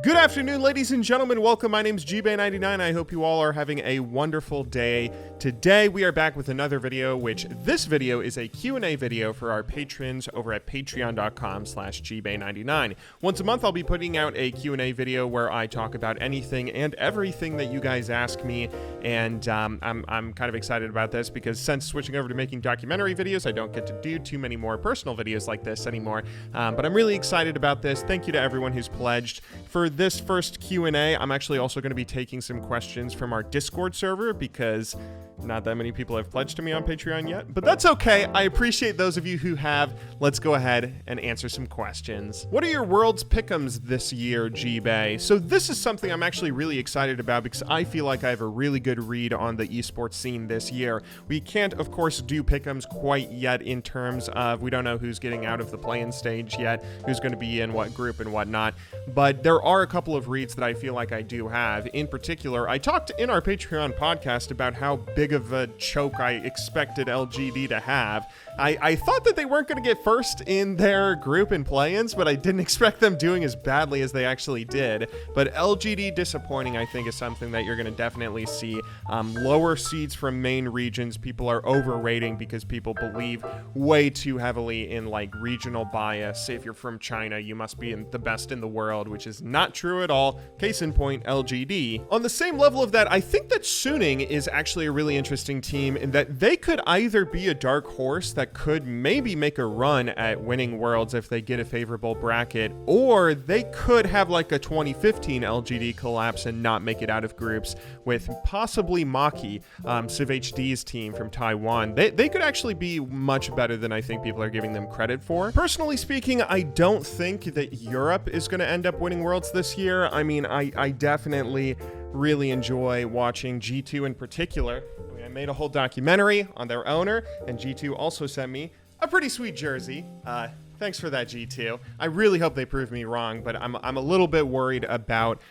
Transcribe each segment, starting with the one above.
Good afternoon, ladies and gentlemen. Welcome. My name's GBay99. I hope you all are having a wonderful day. Today, we are back with another video, which this video is a Q&A video for our patrons over at patreon.com/GBay99. Once a month, I'll be putting out a Q&A video where I talk about anything and everything that you guys ask me, and I'm kind of excited about this because since switching over to making documentary videos, I don't get to do too many more personal videos like this anymore, but I'm really excited about this. Thank you to everyone who's pledged. For this first Q&A, I'm actually also going to be taking some questions from our Discord server because not that many people have pledged to me on Patreon yet, but that's okay. I appreciate those of you who have. Let's go ahead and answer some questions. What are your Worlds Pick'ems this year, G-Bay? So this is something I'm actually really excited about because I feel like I have a really good read on the esports scene this year. We can't, of course, do Pick'ems quite yet in terms of we don't know who's getting out of the play-in stage yet, who's going to be in what group and whatnot, but there are a couple of reads that I feel like I do have. In particular, I talked in our Patreon podcast about how big of a choke I expected LGD to have. I thought that they weren't going to get first in their group in play-ins, but I didn't expect them doing as badly as they actually did. But LGD disappointing, I think, is something that you're going to definitely see. Lower seeds from main regions, people are overrating because people believe way too heavily in like regional bias. If you're from China, you must be the best in the world, which is not true at all. Case in point, LGD. On the same level of that, I think that Suning is actually a really interesting team in that they could either be a dark horse that could maybe make a run at winning Worlds if they get a favorable bracket, or they could have like a 2015 LGD collapse and not make it out of groups with possibly Maki, CivHD's team from Taiwan. They could actually be much better than I think people are giving them credit for. Personally speaking, I don't think that Europe is going to end up winning Worlds this year. I mean, I definitely really enjoy watching G2 in particular. I made a whole documentary on their owner, and G2 also sent me a pretty sweet jersey. Thanks for that, G2. I really hope they prove me wrong, but I'm a little bit worried about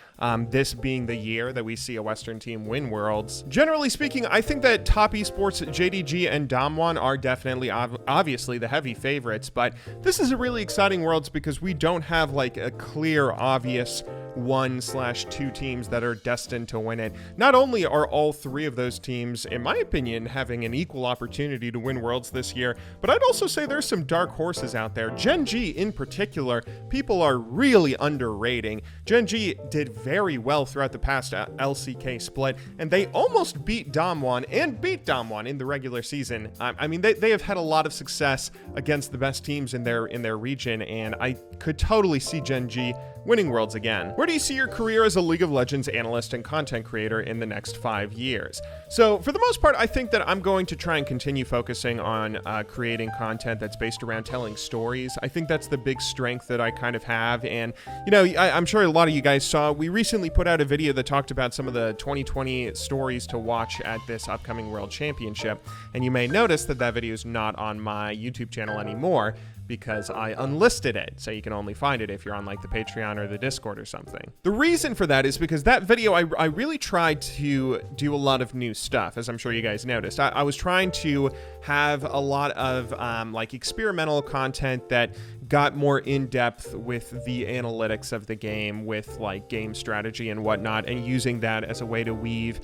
this being the year that we see a Western team win Worlds. Generally speaking, I think that top esports, JDG and Damwon are definitely obviously the heavy favorites, but this is a really exciting Worlds because we don't have like a clear, obvious 1/2 teams that are destined to win it. Not only are all three of those teams, in my opinion, having an equal opportunity to win Worlds this year, but I'd also say there's some dark horses out there. Gen G in particular, people are really underrating. Gen G did very well throughout the past LCK split, and they almost beat Damwon in the regular season. I mean, they have had a lot of success against the best teams in their region, and I could totally see Gen G winning Worlds again. Where do you see your career as a League of Legends analyst and content creator in the next 5 years? So for the most part, I think that I'm going to try and continue focusing on creating content that's based around telling stories. I think that's the big strength that I kind of have. And, you know, I'm sure a lot of you guys saw, we recently put out a video that talked about some of the 2020 stories to watch at this upcoming World Championship. And you may notice that that video is not on my YouTube channel anymore, because I unlisted it, so you can only find it if you're on like the Patreon or the Discord or something. The reason for that is because that video, I really tried to do a lot of new stuff, as I'm sure you guys noticed. I was trying to have a lot of like experimental content that got more in-depth with the analytics of the game, with like game strategy and whatnot, and using that as a way to weave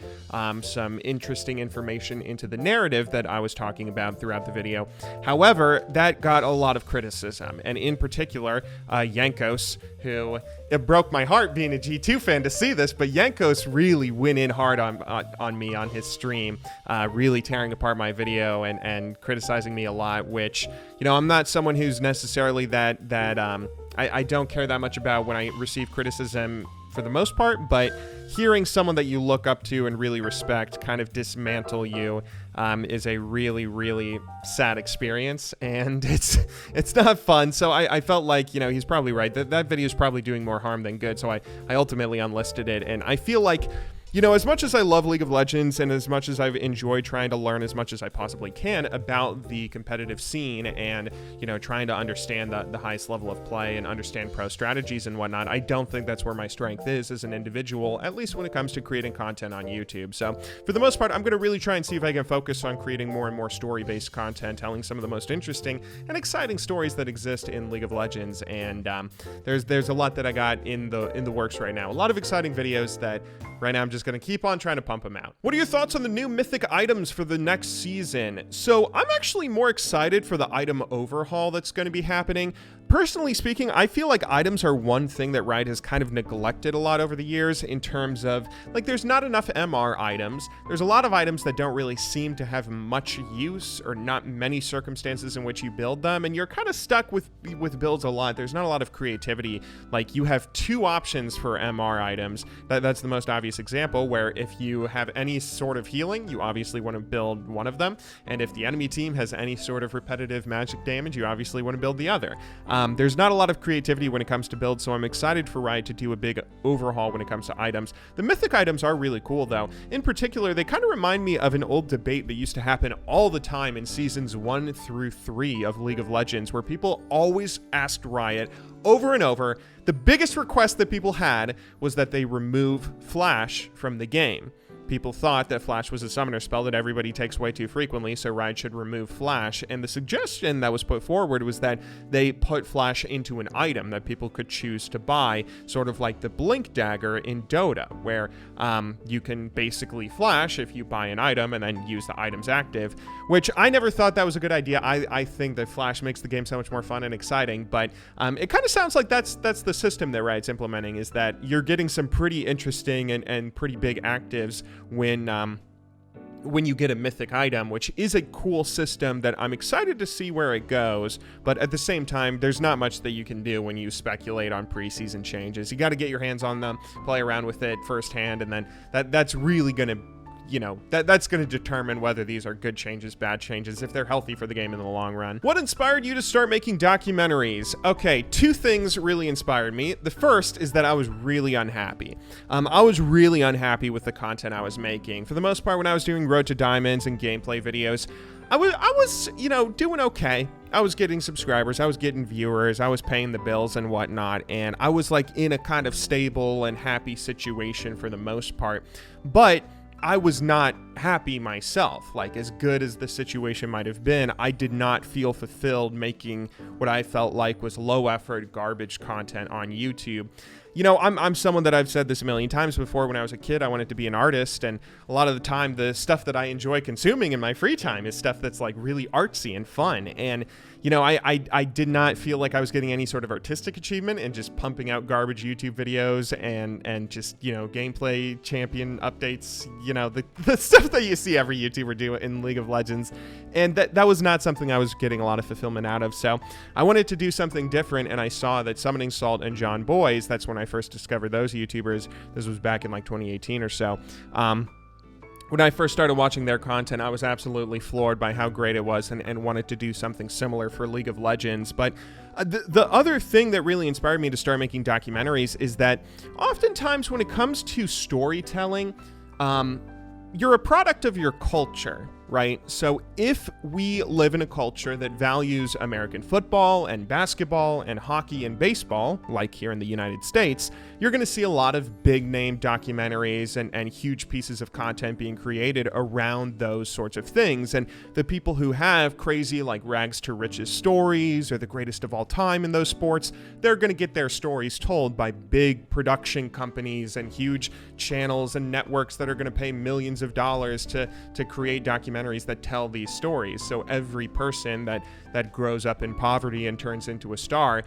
some interesting information into the narrative that I was talking about throughout the video. However, that got a lot of criticism, and in particular, Yankos, who, it broke my heart being a G2 fan to see this, but Yankos really went in hard on me on his stream, really tearing apart my video and criticizing me a lot, which, you know, I'm not someone who's necessarily I don't care that much about when I receive criticism for the most part, but hearing someone that you look up to and really respect kind of dismantle you is a really, really sad experience, and it's not fun. So I felt like, you know, he's probably right. That video is probably doing more harm than good, so I ultimately unlisted it, and I feel like You know, as much as I love League of Legends and as much as I've enjoyed trying to learn as much as I possibly can about the competitive scene and, you know, trying to understand the highest level of play and understand pro strategies and whatnot, I don't think that's where my strength is as an individual, at least when it comes to creating content on YouTube. So for the most part, I'm going to really try and see if I can focus on creating more and more story-based content, telling some of the most interesting and exciting stories that exist in League of Legends. And there's a lot that I got in the works right now. A lot of exciting videos that right now I'm just going to keep on trying to pump them out. What are your thoughts on the new Mythic items for the next season? So I'm actually more excited for the item overhaul that's going to be happening. Personally speaking, I feel like items are one thing that Riot has kind of neglected a lot over the years in terms of, like, there's not enough MR items. There's a lot of items that don't really seem to have much use or not many circumstances in which you build them, and you're kind of stuck with builds a lot. There's not a lot of creativity. Like, you have two options for MR items. That's the most obvious example, where if you have any sort of healing, you obviously want to build one of them, and if the enemy team has any sort of repetitive magic damage, you obviously want to build the other. There's not a lot of creativity when it comes to builds, so I'm excited for Riot to do a big overhaul when it comes to items. The Mythic items are really cool, though. In particular, they kind of remind me of an old debate that used to happen all the time in seasons 1 through 3 of League of Legends, where people always asked Riot over and over. The biggest request that people had was that they remove Flash from the game. People thought that Flash was a summoner spell that everybody takes way too frequently, so Riot should remove Flash. And the suggestion that was put forward was that they put Flash into an item that people could choose to buy, sort of like the Blink Dagger in Dota, where you can basically flash if you buy an item and then use the item's active, which I never thought that was a good idea. I think that Flash makes the game so much more fun and exciting, but it kind of sounds like that's the system that Riot's implementing, is that you're getting some pretty interesting and pretty big actives when you get a Mythic item, which is a cool system that I'm excited to see where it goes. But at the same time, there's not much that you can do when you speculate on preseason changes. You got to get your hands on them, play around with it firsthand, and then that's really going to, you know, that's going to determine whether these are good changes, bad changes, if they're healthy for the game in the long run. What inspired you to start making documentaries? Okay, two things really inspired me. The first is that I was really unhappy. I was really unhappy with the content I was making. For the most part, when I was doing Road to Diamonds and gameplay videos, I was, you know, doing okay. I was getting subscribers, I was getting viewers, I was paying the bills and whatnot, and I was like in a kind of stable and happy situation for the most part. But I was not happy myself. Like, as good as the situation might have been, I did not feel fulfilled making what I felt like was low effort garbage content on YouTube. You know, I'm someone that, I've said this a million times before. When I was a kid, I wanted to be an artist, and a lot of the time the stuff that I enjoy consuming in my free time is stuff that's like really artsy and fun. And you know, I did not feel like I was getting any sort of artistic achievement in just pumping out garbage YouTube videos and just, you know, gameplay champion updates, you know, the stuff that you see every YouTuber do in League of Legends. And that was not something I was getting a lot of fulfillment out of. So I wanted to do something different, and I saw that Summoning Salt and John Boys, that's when I first discovered those YouTubers. This was back in like 2018 or so. When I first started watching their content, I was absolutely floored by how great it was, and wanted to do something similar for League of Legends. But the other thing that really inspired me to start making documentaries is that oftentimes when it comes to storytelling, you're a product of your culture, right? So if we live in a culture that values American football and basketball and hockey and baseball, like here in the United States, you're going to see a lot of big name documentaries and huge pieces of content being created around those sorts of things. And the people who have crazy, like, rags to riches stories or the greatest of all time in those sports, they're going to get their stories told by big production companies and huge channels and networks that are going to pay millions of dollars to create documentaries that tell these stories. So every person that grows up in poverty and turns into a star,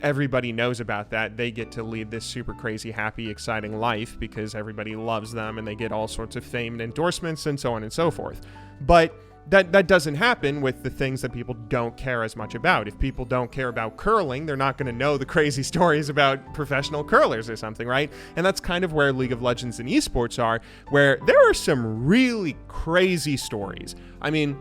everybody knows about that. They get to lead this super crazy, happy, exciting life because everybody loves them, and they get all sorts of fame and endorsements and so on and so forth. But that doesn't happen with the things that people don't care as much about. If people don't care about curling, they're not going to know the crazy stories about professional curlers or something, right? And that's kind of where League of Legends and esports are, where there are some really crazy stories. I mean,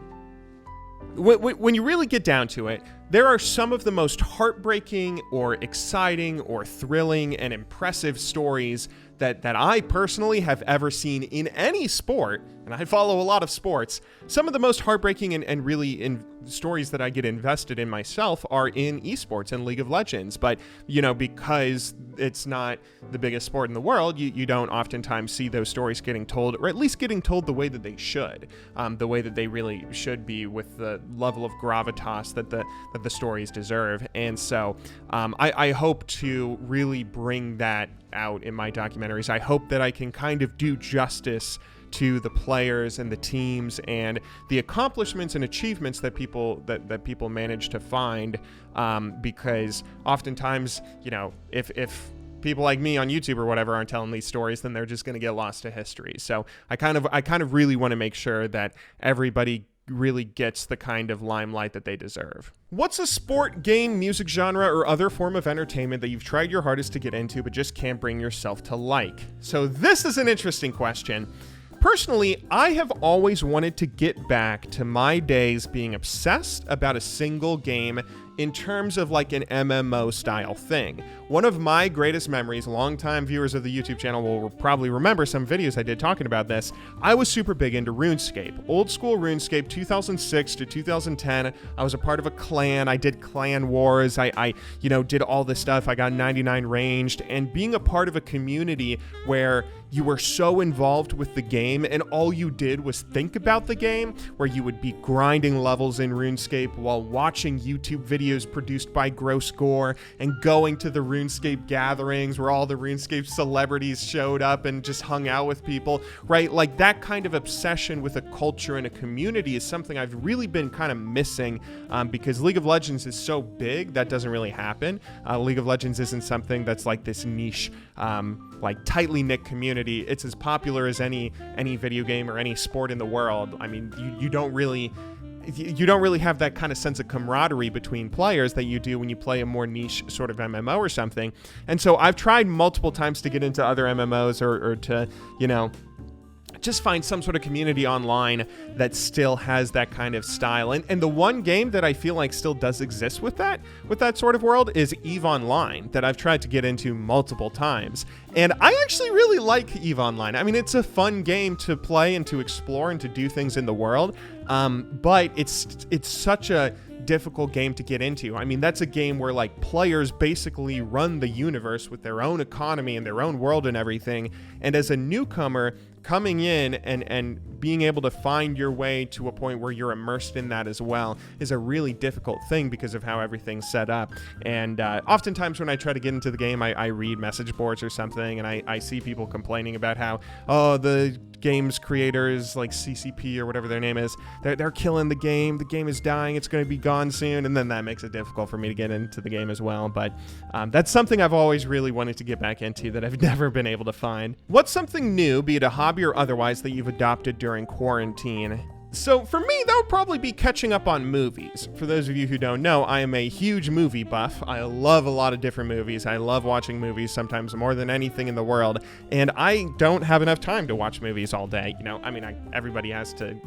when you really get down to it, There are some of the most heartbreaking or exciting or thrilling and impressive stories that I personally have ever seen in any sport, and I follow a lot of sports. Some of the most heartbreaking and really stories that I get invested in myself are in esports and League of Legends. But, because it's not the biggest sport in the world, you don't oftentimes see those stories getting told, or at least getting told the way that they should, the way that they really should be, with the level of gravitas that the stories deserve. And so I hope to really bring that out in my documentaries. I hope that I can kind of do justice to the players and the teams and the accomplishments and achievements that people manage to find, because oftentimes, if people like me on YouTube or whatever aren't telling these stories, then they're just going to get lost to history. So I kind of really want to make sure that everybody really gets the kind of limelight that they deserve. What's a sport, game, music genre, or other form of entertainment that you've tried your hardest to get into but just can't bring yourself to like? So this is an interesting question. Personally, I have always wanted to get back to my days being obsessed about a single game in terms of like an MMO style thing. One of my greatest memories, longtime viewers of the YouTube channel will probably remember some videos I did talking about this. I was super big into RuneScape. Old school RuneScape, 2006 to 2010. I was a part of a clan. I did clan wars. I did all this stuff. I got 99 ranged, and being a part of a community where you were so involved with the game and all you did was think about the game, where you would be grinding levels in RuneScape while watching YouTube videos produced by Gross Gore and going to the RuneScape gatherings where all the RuneScape celebrities showed up and just hung out with people, right? Like that kind of obsession with a culture and a community is something I've really been kind of missing, because League of Legends is so big that doesn't really happen. League of Legends isn't something that's like this niche, like tightly knit community. It's as popular as any video game or any sport in the world. I mean, you don't really have that kind of sense of camaraderie between players that you do when you play a more niche sort of MMO or something. And so I've tried multiple times to get into other MMOs or to, just find some sort of community online that still has that kind of style. And the one game that I feel like still does exist with that sort of world is EVE Online, that I've tried to get into multiple times. And I actually really like EVE Online. I mean, it's a fun game to play and to explore and to do things in the world. But it's such a difficult game to get into. I mean, that's a game where like players basically run the universe with their own economy and their own world and everything. And as a newcomer coming in and being able to find your way to a point where you're immersed in that as well is a really difficult thing because of how everything's set up. And oftentimes when I try to get into the game, I read message boards or something, and I see people complaining about how, the game's creators, like CCP or whatever their name is, they're killing the game is dying, it's going to be gone soon, and then that makes it difficult for me to get into the game as well. But that's something I've always really wanted to get back into that I've never been able to find. What's something new, be it a hobby or otherwise, that you've adopted during quarantine? So for me, that would probably be catching up on movies. For those of you who don't know, I am a huge movie buff. I love a lot of different movies. I love watching movies, sometimes more than anything in the world. And I don't have enough time to watch movies all day. Everybody has to...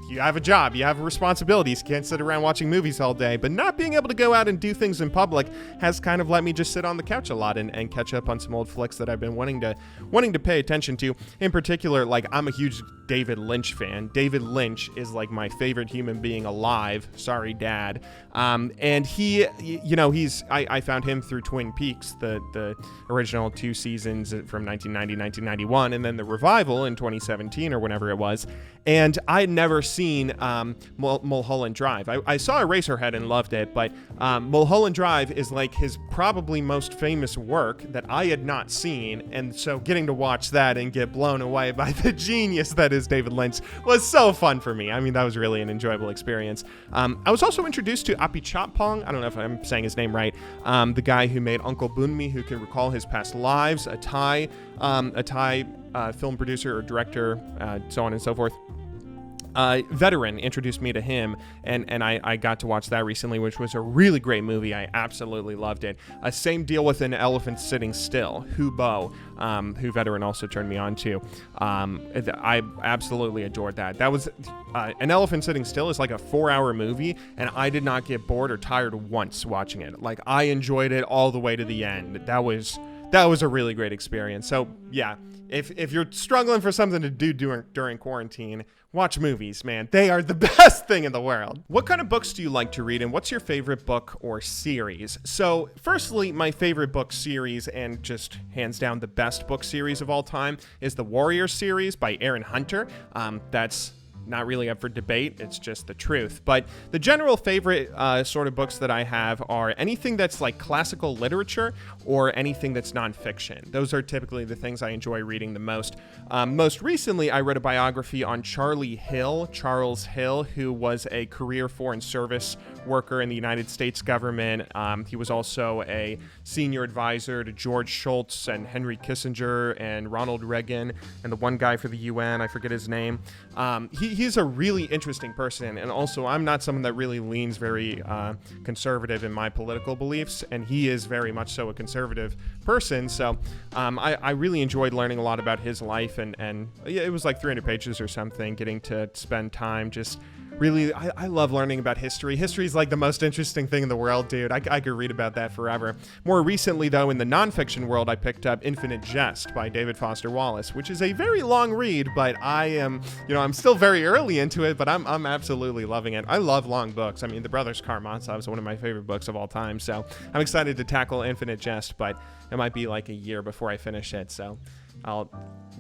You have a job, you have responsibilities, you can't sit around watching movies all day, but not being able to go out and do things in public has kind of let me just sit on the couch a lot and catch up on some old flicks that I've been wanting to pay attention to. In particular, like, I'm a huge David Lynch fan. David Lynch is like my favorite human being alive. Sorry, Dad. And he, I found him through Twin Peaks, the original 2 seasons from 1990, 1991, and then the revival in 2017 or whenever it was. And I had never seen Mulholland Drive. I saw Eraserhead and loved it, but Mulholland Drive is like his probably most famous work that I had not seen. And so getting to watch that and get blown away by the genius that is David Lynch was so fun for me. I mean, that was really an enjoyable experience. I was also introduced to Apichatpong. I don't know if I'm saying his name right. The guy who made Uncle Boonmi, who can recall his past lives, a Thai film producer or director, so on and so forth. Veteran introduced me to him, and I got to watch that recently, which was a really great movie. I absolutely loved it. Same deal with An Elephant Sitting Still, who Veteran also turned me on to. I absolutely adored that. That was An Elephant Sitting Still is like a 4-hour movie, and I did not get bored or tired once watching it. Like, I enjoyed it all the way to the end. That was a really great experience. So yeah, if you're struggling for something to do during quarantine, watch movies, man. They are the best thing in the world. What kind of books do you like to read, and what's your favorite book or series? So firstly, my favorite book series, and just hands down the best book series of all time, is the Warrior series by Aaron Hunter. That's not really up for debate, it's just the truth. But the general favorite sort of books that I have are anything that's like classical literature or anything that's nonfiction. Those are typically the things I enjoy reading the most. Most recently, I read a biography on Charles Hill, who was a career foreign service worker in the United States government. He was also a senior advisor to George Shultz and Henry Kissinger and Ronald Reagan and the one guy for the UN, I forget his name. He's a really interesting person, and also I'm not someone that really leans very conservative in my political beliefs, and he is very much so a conservative person, so I really enjoyed learning a lot about his life, and it was like 300 pages or something, getting to spend time just really, I love learning about history. History is like the most interesting thing in the world, dude. I could read about that forever. More recently, though, in the nonfiction world, I picked up Infinite Jest by David Foster Wallace, which is a very long read, but I'm still very early into it, but I'm absolutely loving it. I love long books. I mean, The Brothers Karamazov is one of my favorite books of all time, so I'm excited to tackle Infinite Jest, but it might be like a year before I finish it, so I'll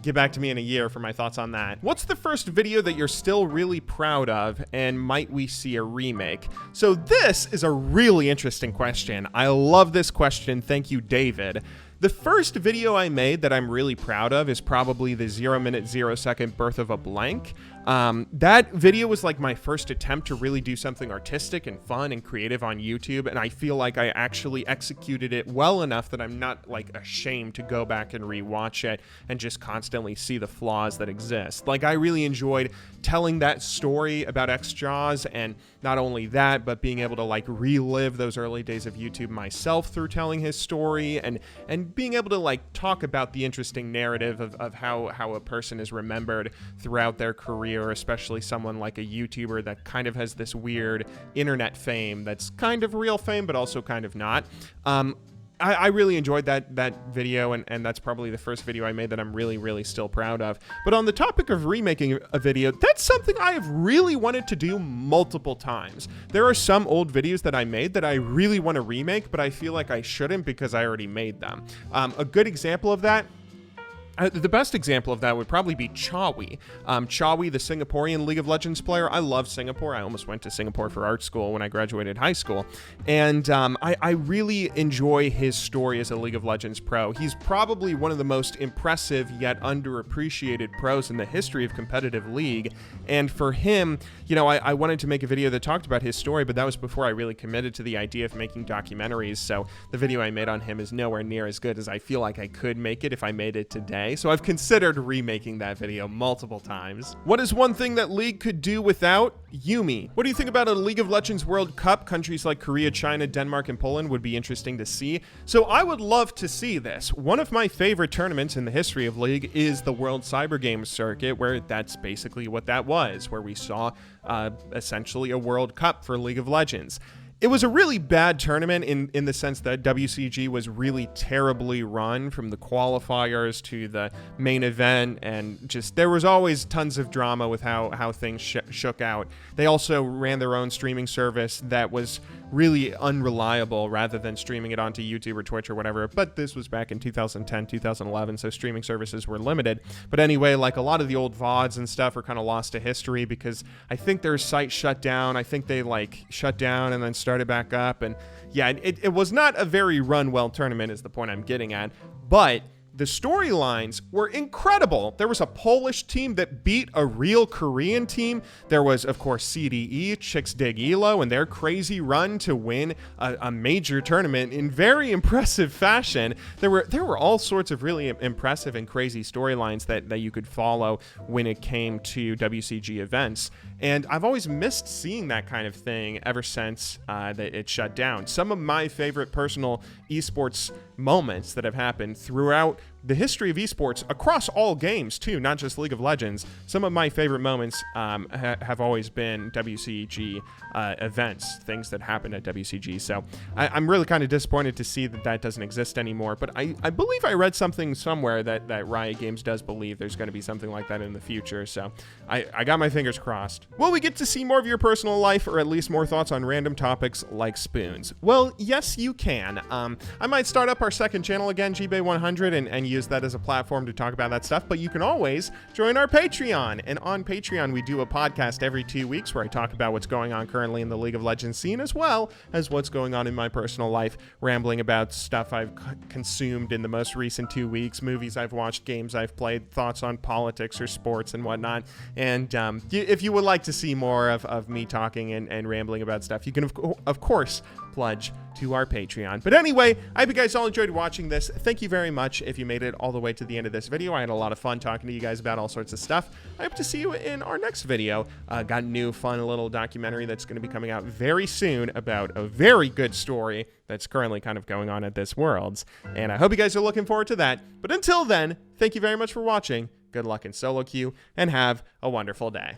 get back to me in a year for my thoughts on that. What's the first video that you're still really proud of, and might we see a remake? So this is a really interesting question. I love this question. Thank you, David. The first video I made that I'm really proud of is probably the 0-minute 0-second Birth of a Blank. That video was like my first attempt to really do something artistic and fun and creative on YouTube, and I feel like I actually executed it well enough that I'm not like ashamed to go back and rewatch it and just constantly see the flaws that exist. Like, I really enjoyed telling that story about X-Jaws, and not only that, but being able to like relive those early days of YouTube myself through telling his story, and being able to like talk about the interesting narrative of how a person is remembered throughout their career, especially someone like a YouTuber that kind of has this weird internet fame that's kind of real fame, but also kind of not. I really enjoyed that video, and that's probably the first video I made that I'm really, really still proud of. But on the topic of remaking a video, that's something I have really wanted to do multiple times. There are some old videos that I made that I really want to remake, but I feel like I shouldn't because I already made them. A good example of that, the best example of that would probably be Chawi. Chawi, the Singaporean League of Legends player. I love Singapore. I almost went to Singapore for art school when I graduated high school. And I really enjoy his story as a League of Legends pro. He's probably one of the most impressive yet underappreciated pros in the history of competitive League. And for him, I wanted to make a video that talked about his story, but that was before I really committed to the idea of making documentaries. So the video I made on him is nowhere near as good as I feel like I could make it if I made it today. So I've considered remaking that video multiple times. What is one thing that League could do without? Yuumi. What do you think about a League of Legends World Cup? Countries like Korea, China, Denmark, and Poland would be interesting to see. So I would love to see this. One of my favorite tournaments in the history of League is the World Cyber Games circuit, where that's basically what that was, where we saw essentially a World Cup for League of Legends. It was a really bad tournament in the sense that WCG was really terribly run, from the qualifiers to the main event, and just there was always tons of drama with how things shook out. They also ran their own streaming service that was really unreliable rather than streaming it onto YouTube or Twitch or whatever. But this was back in 2010, 2011, so streaming services were limited. But anyway, like a lot of the old VODs and stuff are kind of lost to history because I think their site shut down. I think they like shut down and then started back up. And yeah, it was not a very run well tournament is the point I'm getting at. But the storylines were incredible. There was a Polish team that beat a real Korean team. There was, of course, CDE, Chicks Dig Elo, and their crazy run to win a major tournament in very impressive fashion. There were all sorts of really impressive and crazy storylines that you could follow when it came to WCG events. And I've always missed seeing that kind of thing ever since that it shut down. Some of my favorite personal esports moments that have happened throughout the history of esports across all games too, not just League of Legends. Some of my favorite moments have always been WCG events, things that happened at WCG. So I'm really kind of disappointed to see that doesn't exist anymore. But I believe I read something somewhere that Riot Games does believe there's going to be something like that in the future. So I got my fingers crossed. Will we get to see more of your personal life, or at least more thoughts on random topics like spoons? Well, yes, you can. I might start up our second channel again, GBay100, and use that as a platform to talk about that stuff, but you can always join our Patreon. And on Patreon, we do a podcast every 2 weeks where I talk about what's going on currently in the League of Legends scene, as well as what's going on in my personal life, rambling about stuff I've consumed in the most recent 2 weeks, movies I've watched, games I've played, thoughts on politics or sports and whatnot. And if you would like to see more of me talking and rambling about stuff, you can, of course, pledge to our Patreon. But anyway, I hope you guys all enjoyed watching this. Thank you very much if you made it all the way to the end of this video. I had a lot of fun talking to you guys about all sorts of stuff. I hope to see you in our next video. Got a new fun little documentary that's going to be coming out very soon about a very good story that's currently kind of going on at this Worlds. And I hope you guys are looking forward to that. But until then, thank you very much for watching. Good luck in solo queue and have a wonderful day.